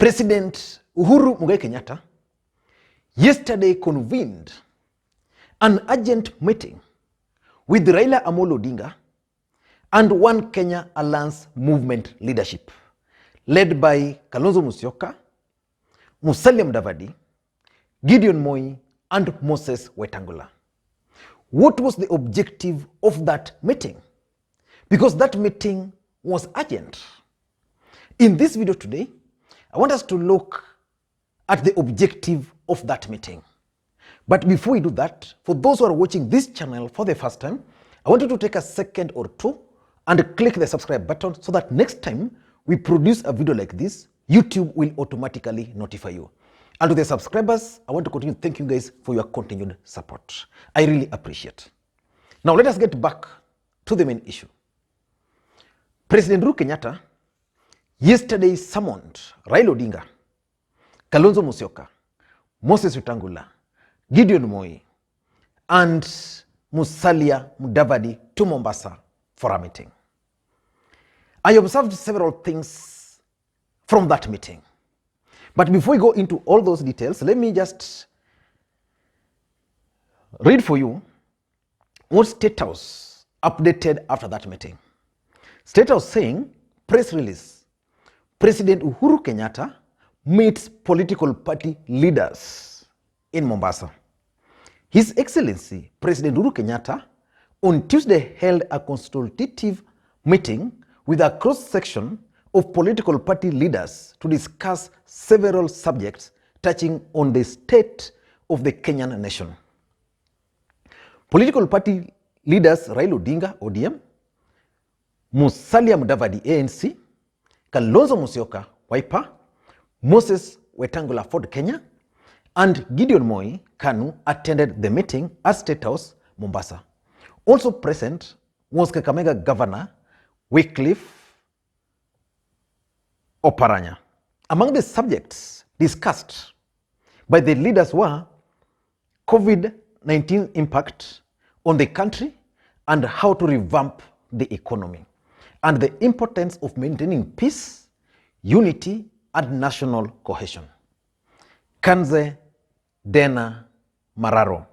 President Uhuru Kenyatta yesterday convened an urgent meeting with Raila Odinga and One Kenya Alliance movement leadership, led by Kalonzo Musyoka, Musalia Mudavadi, Gideon Moi, and Moses Wetangula. What was the objective of that meeting? Because that meeting was urgent. In this video today, I want us to look at the objective of that meeting. But before we do that, for those who are watching this channel for the first time, I want you to take a second or two and click the subscribe button so that next time we produce a video like this, YouTube will automatically notify you. And to the subscribers, I want to continue thanking you guys for your continued support. I really appreciate. Now let us get back to the main issue. President Uhuru Kenyatta yesterday summoned Raila Odinga, Kalonzo Musyoka, Moses Wetangula, Gideon Moi, and Musalia Mudavadi to Mombasa for a meeting. I observed several things from that meeting. But before we go into all those details, let me just read for you what Statehouse updated after that meeting. Statehouse saying, press release, President Uhuru Kenyatta meets political party leaders in Mombasa. His Excellency President Uhuru Kenyatta on Tuesday held a consultative meeting with a cross-section of political party leaders to discuss several subjects touching on the state of the Kenyan nation. Political party leaders Raila Odinga, ODM, Musalia Mudavadi, ANC, Kalonzo Musyoka, Wiper, Moses Wetangula of Ford-Kenya, and Gideon Moi, KANU, attended the meeting at Statehouse, Mombasa. Also present was Kakamega Governor Wycliffe Oparanya. Among the subjects discussed by the leaders were COVID-19 impact on the country and how to revamp the economy, and the importance of maintaining peace, unity, and national cohesion. Kanze Dena Mararo,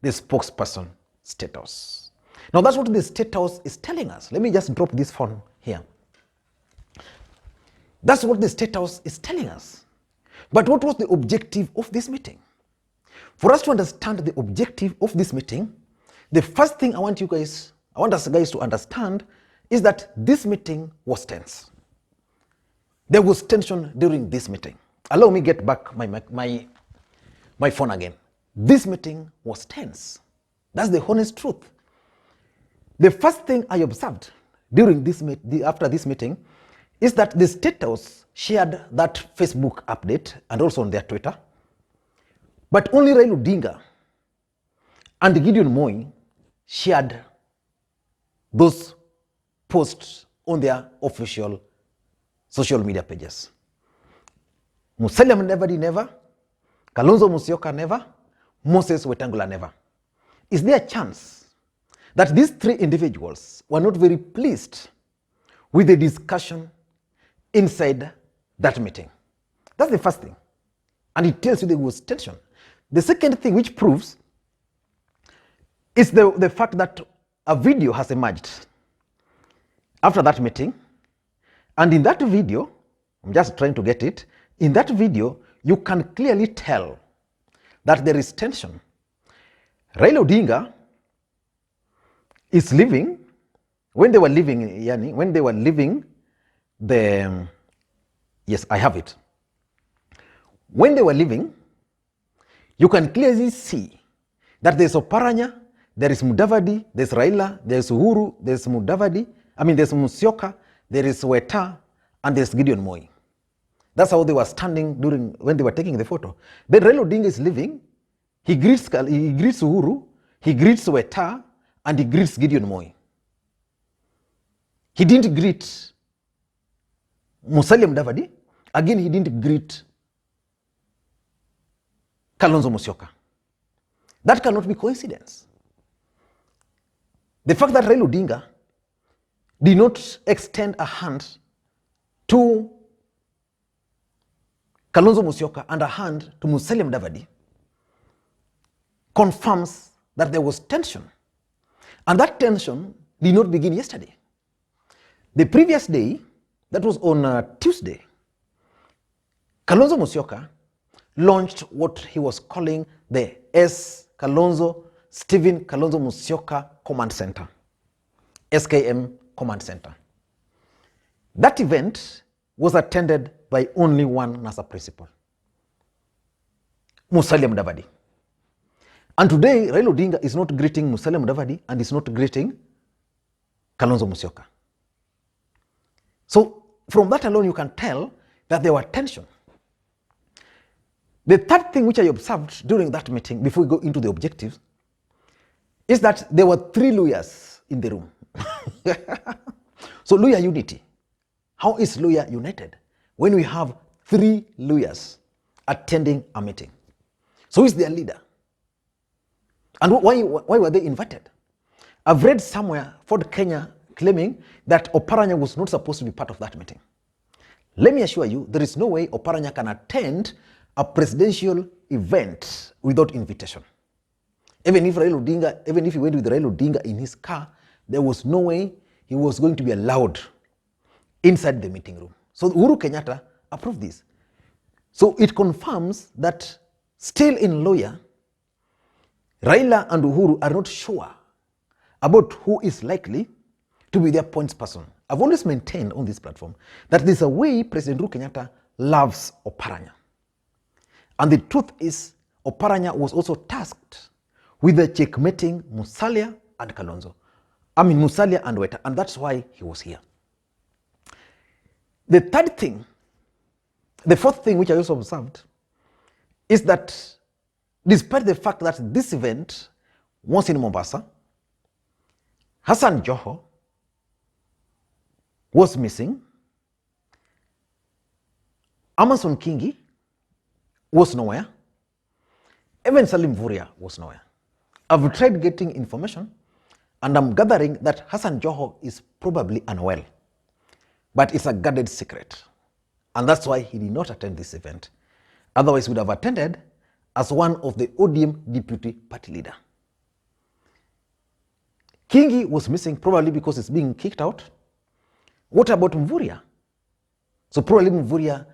the spokesperson, Statehouse. Now that's what the Statehouse is telling us. Let me just drop this phone here. That's what the Statehouse is telling us. But what was the objective of this meeting? For us to understand the objective of this meeting, the first thing I want us guys to understand is that this meeting was tense. There was tension during this meeting. Allow me get back my phone again. This meeting was tense. That's the honest truth. The first thing I observed during after this meeting is that the Statehouse shared that Facebook update and also on their Twitter, but only Raila Odinga and Gideon Moi shared those posts on their official social media pages. Musalia Mudavadi never, Kalonzo Musyoka never, Moses Wetangula never. Is there a chance that these three individuals were not very pleased with the discussion inside that meeting? That's the first thing. And it tells you there was tension. The second thing which proves is the fact that a video has emerged after that meeting. And in that video, I'm just trying to get it, in that video, you can clearly tell that there is tension. Raila Odinga is living, when they were living yes, I have it. When they were living, you can clearly see that there's Oparanya, there is Mudavadi, there's Raila, there's Uhuru, there's there's Musyoka, there is Weta, and there's Gideon Moi. That's how they were standing when they were taking the photo. Then Raila Odinga is living, he greets Uhuru, he greets Weta, and he greets Gideon Moi. He didn't greet Musalia Mudavadi. Again, he didn't greet Kalonzo Musyoka. That cannot be coincidence. The fact that Raila Odinga did not extend a hand to Kalonzo Musyoka and a hand to Musalia Mudavadi confirms that there was tension. And that tension did not begin yesterday. The previous day, that was on Tuesday, Kalonzo Musyoka launched what he was calling the Stephen Kalonzo Musyoka Command Center, SKM Command Center. That event was attended by only one NASA principal, Musalia Mudavadi. And today, Raila Odinga is not greeting Musalia Mudavadi and is not greeting Kalonzo Musyoka. So from that alone, you can tell that there were tension. The third thing which I observed during that meeting, before we go into the objectives, is that there were 3 lawyers in the room. So lawyer unity. How is lawyer united? When we have 3 lawyers attending a meeting. So who is their leader? And why were they invited? I've read somewhere Ford-Kenya claiming that Oparanya was not supposed to be part of that meeting. Let me assure you, there is no way Oparanya can attend a presidential event without invitation. Even if he went with Raila Odinga in his car, there was no way he was going to be allowed inside the meeting room. So Uhuru Kenyatta approved this. So it confirms that still in lawyer, Raila and Uhuru are not sure about who is likely to be their points person. I've always maintained on this platform that there's a way President Uhuru Kenyatta loves Oparanya. And the truth is, Oparanya was also tasked with the checkmating Musalia and Kalonzo. Musalia and Weta, and that's why he was here. The fourth thing which I also observed is that despite the fact that this event was in Mombasa, Hassan Joho was missing, Amason Kingi was nowhere, even Salim Vuria was nowhere. I've tried getting information and I'm gathering that Hassan Joho is probably unwell, but it's a guarded secret. And that's why he did not attend this event. Otherwise, he would have attended as one of the ODM deputy party leader. Kingi was missing probably because he's being kicked out. What about Mvuria? So probably Mvuria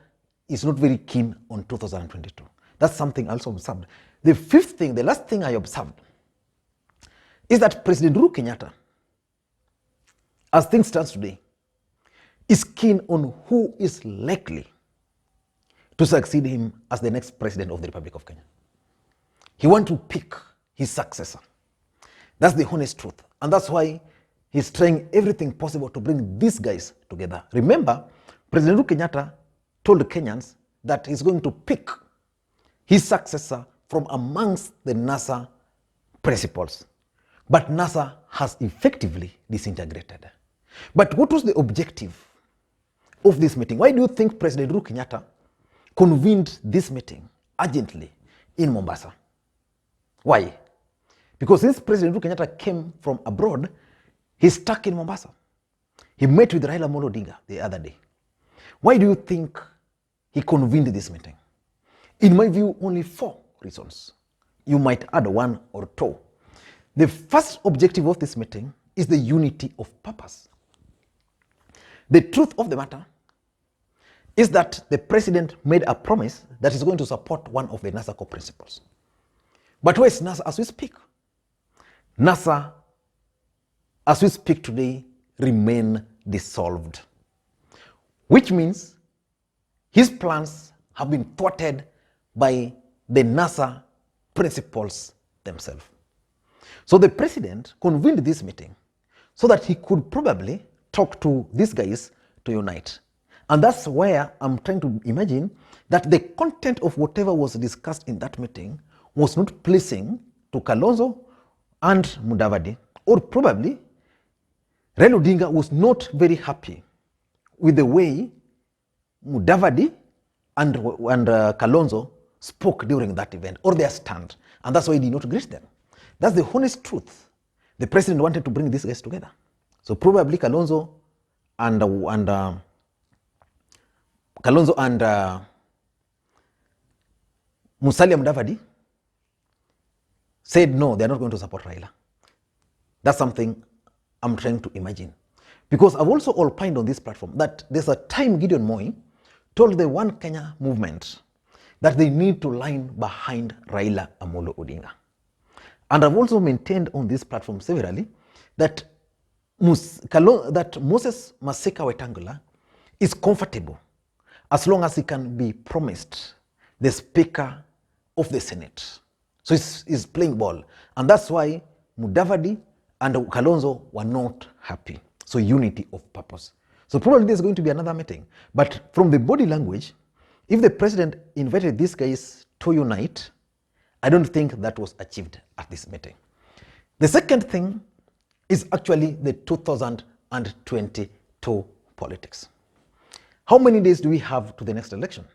is not very keen on 2022. That's something I also observed. The fifth thing, the last thing I observed, is that President Uhuru Kenyatta, as things stand today, is keen on who is likely to succeed him as the next president of the Republic of Kenya. He wants to pick his successor. That's the honest truth. And that's why he's trying everything possible to bring these guys together. Remember, President Uhuru Kenyatta told the Kenyans that he's going to pick his successor from amongst the NASA principals. But NASA has effectively disintegrated. But what was the objective of this meeting? Why do you think President Uhuru Kenyatta convened this meeting urgently in Mombasa? Why? Because since President Uhuru Kenyatta came from abroad, he's stuck in Mombasa. He met with Raila Odinga the other day. Why do you think he convened this meeting? In my view, only 4 reasons. You might add 1 or 2. The first objective of this meeting is the unity of purpose. The truth of the matter is that the president made a promise that he's going to support one of the NASA core principles. But where is NASA as we speak? NASA, as we speak today, remain dissolved. Which means his plans have been thwarted by the NASA principals themselves. So the president convened this meeting so that he could probably talk to these guys to unite. And that's where I'm trying to imagine that the content of whatever was discussed in that meeting was not pleasing to Kalonzo and Mudavadi, or probably Raila Odinga was not very happy with the way Mudavadi and Kalonzo spoke during that event, or their stand, and that's why he did not greet them. That's the honest truth. The president wanted to bring these guys together. So probably Kalonzo and Musalia Mudavadi said no, they're not going to support Raila. That's something I'm trying to imagine. Because I've also opined on this platform that there's a time Gideon Moi told the One Kenya movement that they need to line behind Raila Amolo Odinga. And I've also maintained on this platform severally that Moses Wetangula is comfortable as long as he can be promised the Speaker of the Senate. So he's playing ball. And that's why Mudavadi and Kalonzo were not happy. So unity of purpose. So probably there's going to be another meeting. But from the body language, if the president invited these guys to unite, I don't think that was achieved at this meeting. The second thing is actually the 2022 politics. How many days do we have to the next election?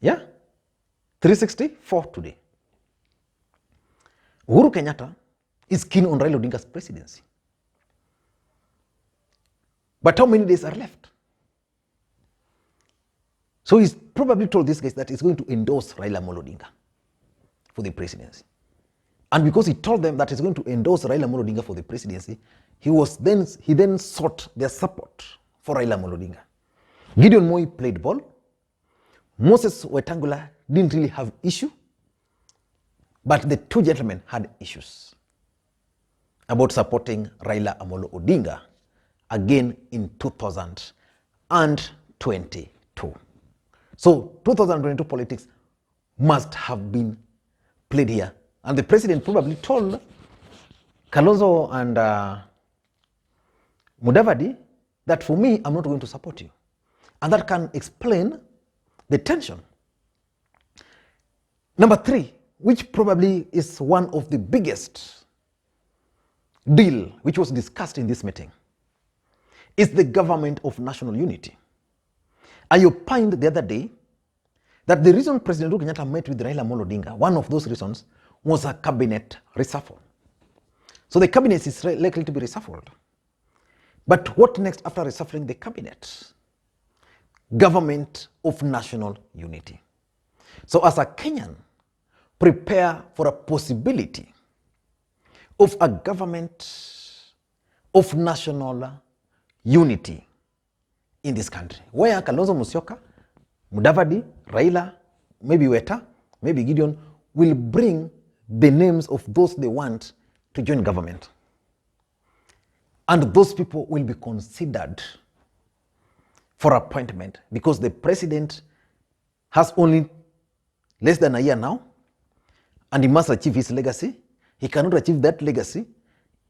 Yeah? 364 today. Uhuru Kenyatta is keen on Raila Odinga's presidency. But how many days are left? So he's probably told these guys that he's going to endorse Raila Odinga for the presidency. And because he told them that he's going to endorse Raila Odinga for the presidency, he then sought their support for Raila Odinga. Gideon Moi played ball. Moses Wetangula didn't really have issue, but the two gentlemen had issues about supporting Raila Amolo Odinga again in 2022. So 2022 politics must have been played here. And the president probably told Kalonzo and Mudavadi that for me, I'm not going to support you. And that can explain the tension. Number three, which probably is one of the biggest deal which was discussed in this meeting, is the government of national unity. I opined the other day that the reason President Uhuru Kenyatta met with Raila Amolo Odinga, one of those reasons was a cabinet reshuffle. So the cabinet is likely to be reshuffled. But what next after reshuffling the cabinet? Government of national unity. So as a Kenyan, prepare for a possibility of a government of national unity in this country, where Kalonzo, Musyoka, Mudavadi, Raila, maybe Weta, maybe Gideon will bring the names of those they want to join government. And those people will be considered for appointment because the president has only less than a year now and he must achieve his legacy. He cannot achieve that legacy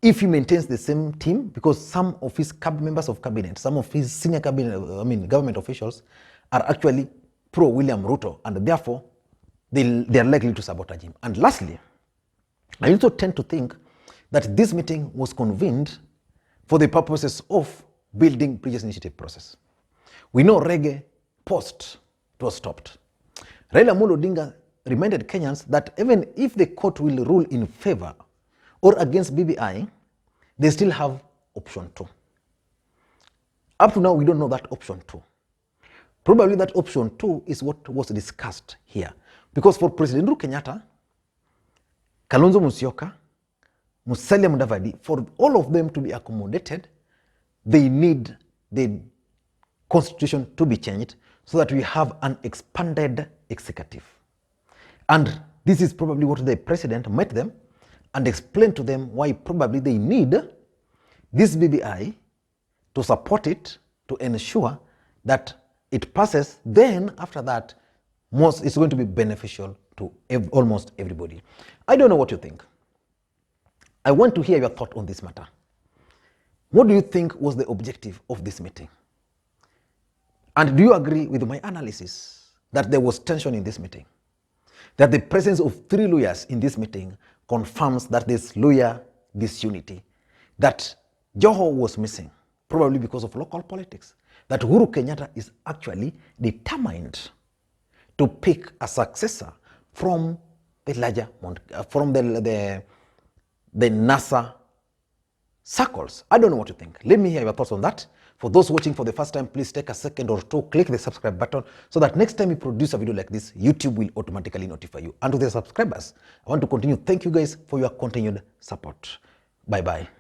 if he maintains the same team, because some of his members of cabinet, some of his senior cabinet, government officials are actually pro-William Ruto, and therefore they are likely to sabotage him. And lastly, I also tend to think that this meeting was convened for the purposes of building previous initiative process. We know reggae post was stopped. Raila Amolo Odinga reminded Kenyans that even if the court will rule in favor or against BBI, they still have option 2. Up to now, we don't know that option 2. Probably that option 2 is what was discussed here. Because for President Uhuru Kenyatta, Kalonzo Musyoka, Musalia Mudavadi, for all of them to be accommodated, they need the constitution to be changed so that we have an expanded executive. And this is probably what the president met them and explained to them why probably they need this BBI to support it, to ensure that it passes. Then after that, it's going to be beneficial to almost everybody. I don't know what you think. I want to hear your thought on this matter. What do you think was the objective of this meeting? And do you agree with my analysis that there was tension in this meeting? That the presence of 3 lawyers in this meeting confirms that there's lawyer disunity, that Joho was missing, probably because of local politics, that Uhuru Kenyatta is actually determined to pick a successor from the larger, from the NASA circles. I don't know what you think. Let me hear your thoughts on that. For those watching for the first time, please take a second or two, click the subscribe button so that next time we produce a video like this, YouTube will automatically notify you. And to the subscribers, I want to continue. Thank you guys for your continued support. Bye-bye.